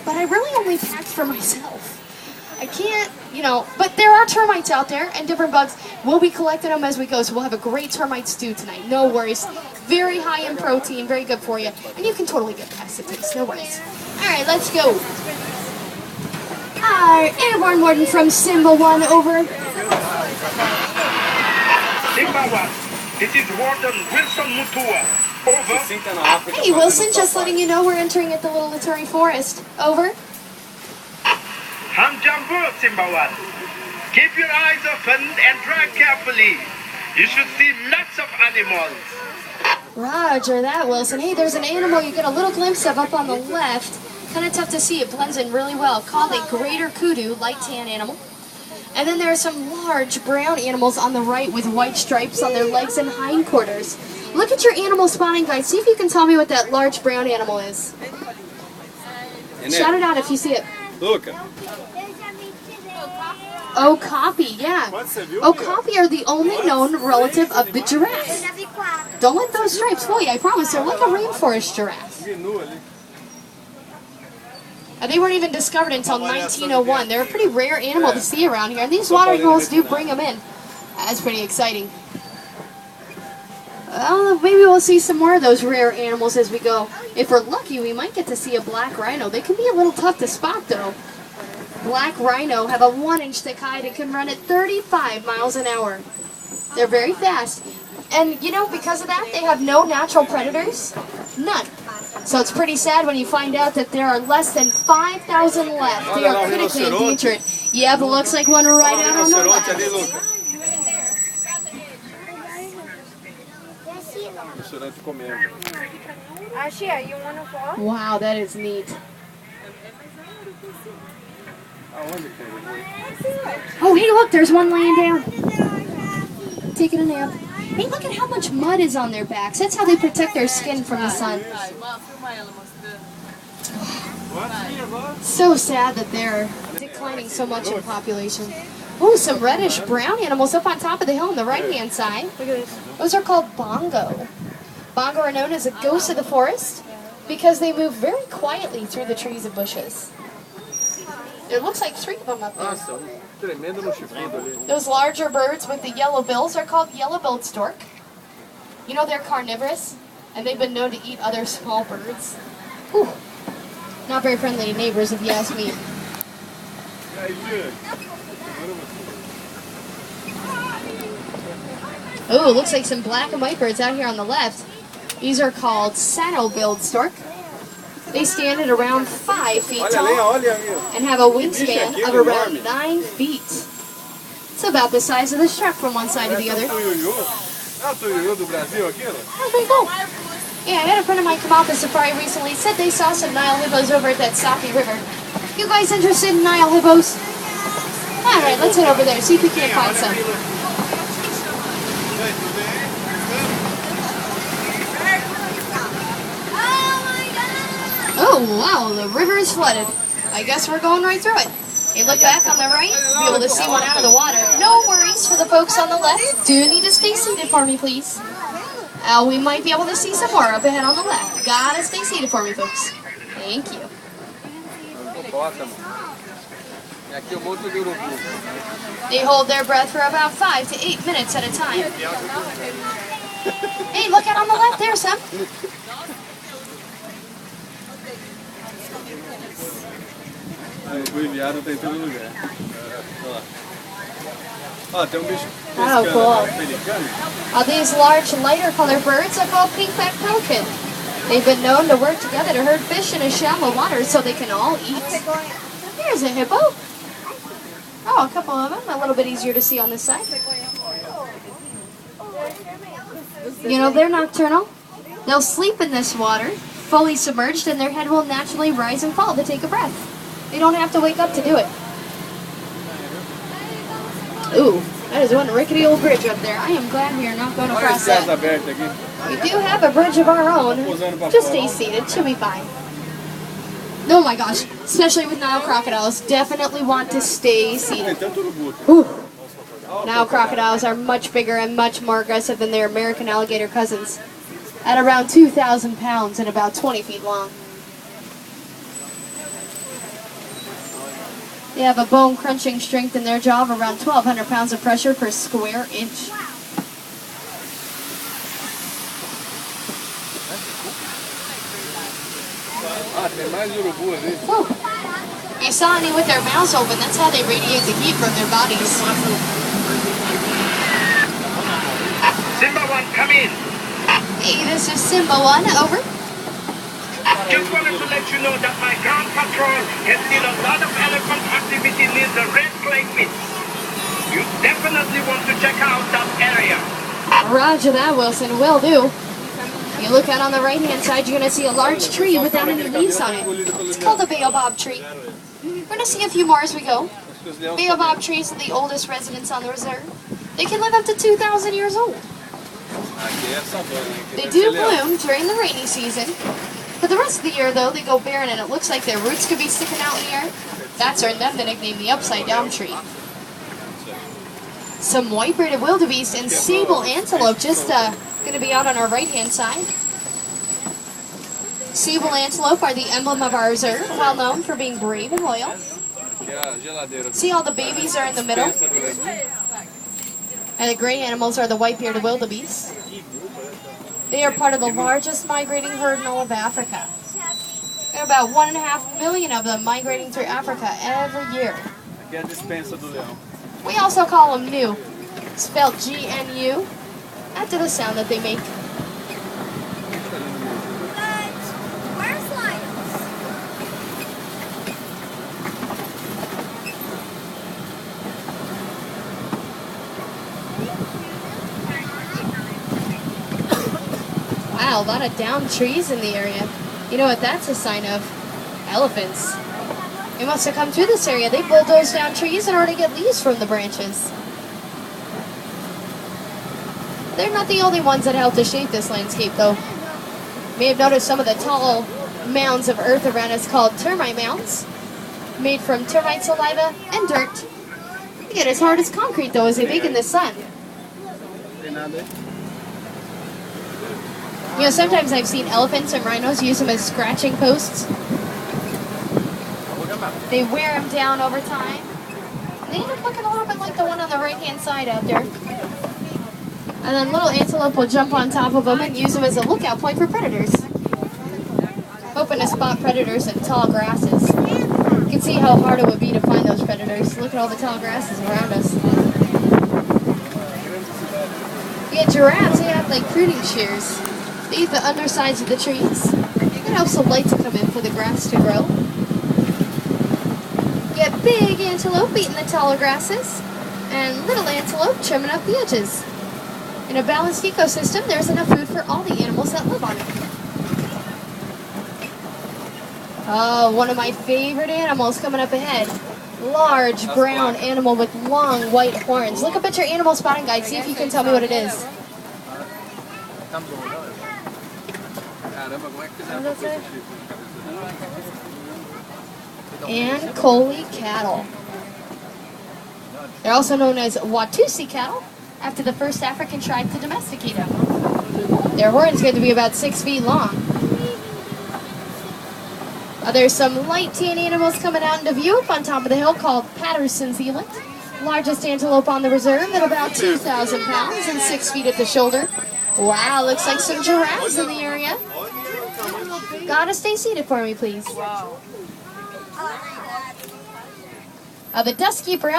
but I really only packed for myself. I can't, but there are termites out there and different bugs. We'll be collecting them as we go, so we'll have a great termite stew tonight. No worries. Very high in protein, very good for you. And you can totally get past the taste, no worries. All right, let's go. Our airborne warden from Simba 1, over. Simba 1, this is Warden Wilson Mutua. Over. Hey, Wilson, just letting you know we're entering at the Little Laturi Forest. Over. Ham Jambu, Simba 1. Keep your eyes open and drive carefully. You should see lots of animals. Roger that, Wilson. Hey, there's an animal you get a little glimpse of up on the left. Kind of tough to see. It blends in really well. Called a greater kudu, light tan animal. And then there are some large brown animals on the right with white stripes on their legs and hindquarters. Look at your animal spotting guide. See if you can tell me what that large brown animal is. Shout it out if you see it. Look. Okapi, yeah. Okapi are the only known relative of the giraffe. Don't let those stripes fool you, I promise. They're like a rainforest giraffe. They weren't even discovered until 1901. They're a pretty rare animal to see around here, and these water holes do bring them in. That's pretty exciting. Well, maybe we'll see some more of those rare animals as we go. If we're lucky, we might get to see a black rhino. They can be a little tough to spot, though. Black rhino have a 1-inch thick hide and can run at 35 miles an hour. They're very fast. And, because of that, they have no natural predators. None. So it's pretty sad when you find out that there are less than 5,000 left. They are critically endangered. Yeah, but looks like one right out on the left. Wow, that is neat. Oh, hey, look, there's one laying down. Taking a nap. Hey, look at how much mud is on their backs. That's how they protect their skin from the sun. So sad that they're declining so much in population. Oh, some reddish brown animals up on top of the hill on the right-hand side. Look at this. Those are called bongo. Bongo are known as a ghost of the forest because they move very quietly through the trees and bushes. There looks like 3 of them up there. Those larger birds with the yellow bills are called yellow-billed stork. They're carnivorous, and they've been known to eat other small birds. Whew. Not very friendly neighbors, if you ask me. Oh, looks like some black and white birds out here on the left. These are called saddle-billed stork. They stand at around 5 feet tall and have a wingspan of around 9 feet. It's about the size of the strap from one side to the other. That's pretty cool. Yeah, I had a friend of mine come out the safari recently. Said they saw some Nile hippos over at that Sapi River. You guys interested in Nile hippos? Alright, let's head over there, see if we can't find some. Oh, wow, the river is flooded. I guess we're going right through it. You look back on the right, be able to see one out of the water. No worries for the folks on the left. Do need to stay seated for me, please. We might be able to see some more up ahead on the left. Gotta stay seated for me, folks. Thank you. They hold their breath for about 5 to 8 minutes at a time. Hey, look out on the left there, Sam. Oh, cool. These large, lighter colored birds are called pink-backed pelican. They've been known to work together to herd fish in a shallow water so they can all eat. There's a hippo. Oh, a couple of them. A little bit easier to see on this side. They're nocturnal. They'll sleep in this water, fully submerged, and their head will naturally rise and fall to take a breath. They don't have to wake up to do it. Ooh, that is one rickety old bridge up there. I am glad we are not going across that. We do have a bridge of our own. Just stay seated, she'll be fine. Oh my gosh, especially with Nile crocodiles, definitely want to stay seated. Whew. Nile crocodiles are much bigger and much more aggressive than their American alligator cousins, at around 2,000 pounds and about 20 feet long. They have a bone-crunching strength in their jaw of around 1,200 pounds of pressure per square inch. Whoa. You saw any with their mouths open, that's how they radiate the heat from their bodies. Simba 1, come in. Hey, this is Simba 1, over. Just wanted to let you know that my ground patrol has seen a lot of elephant activity near the Red Clay Pit. You definitely want to check out that area. Roger that, Wilson. Will do. You look out on the right-hand side, you're going to see a large tree without any leaves on it. It's called a baobab tree. We're going to see a few more as we go. Baobab trees are the oldest residents on the reserve. They can live up to 2,000 years old. They do bloom during the rainy season. For the rest of the year, though, they go barren and it looks like their roots could be sticking out in the air. That's earned them the nickname the upside-down tree. Some white-bearded wildebeest and sable antelope just going to be out on our right-hand side. Sable antelope are the emblem of our reserve, well known for being brave and loyal. See all the babies are in the middle? And the gray animals are the white-bearded wildebeest. They are part of the largest migrating herd in all of Africa. There are about 1.5 million of them migrating through Africa every year. We also call them gnu, spelled G-N-U, after the sound that they make. Wow, a lot of downed trees in the area. You know what that's a sign of? Elephants. They must have come through this area. They bulldoze down trees in order to get leaves from the branches. They're not the only ones that help to shape this landscape, though. You may have noticed some of the tall mounds of earth around us called termite mounds, made from termite saliva and dirt. They get as hard as concrete, though, as they bake in the sun. You know, sometimes I've seen elephants and rhinos use them as scratching posts. They wear them down over time. They end up looking a little bit like the one on the right-hand side out there. And then little antelope will jump on top of them and use them as a lookout point for predators. Hoping to spot predators in tall grasses. You can see how hard it would be to find those predators. Look at all the tall grasses around us. You get giraffes, they have like pruning shears. They eat the undersides of the trees. It helps the light to come in for the grass to grow. Get big antelope eating the taller grasses, and little antelope trimming up the edges. In a balanced ecosystem, there's enough food for all the animals that live on it. Oh, one of my favorite animals coming up ahead. Large brown animal with long white horns. Look up at your animal spotting guide, see if you can tell me what it is. And Collie cattle. They're also known as Watusi cattle, after the first African tribe to domesticate them. Their horns get to be about 6 feet long. There's some light tan animals coming out into view up on top of the hill called Patterson's eland. Largest antelope on the reserve at about 2,000 pounds and 6 feet at the shoulder. Wow, looks like some giraffes in the area. Gotta stay seated for me, please. The dusky brown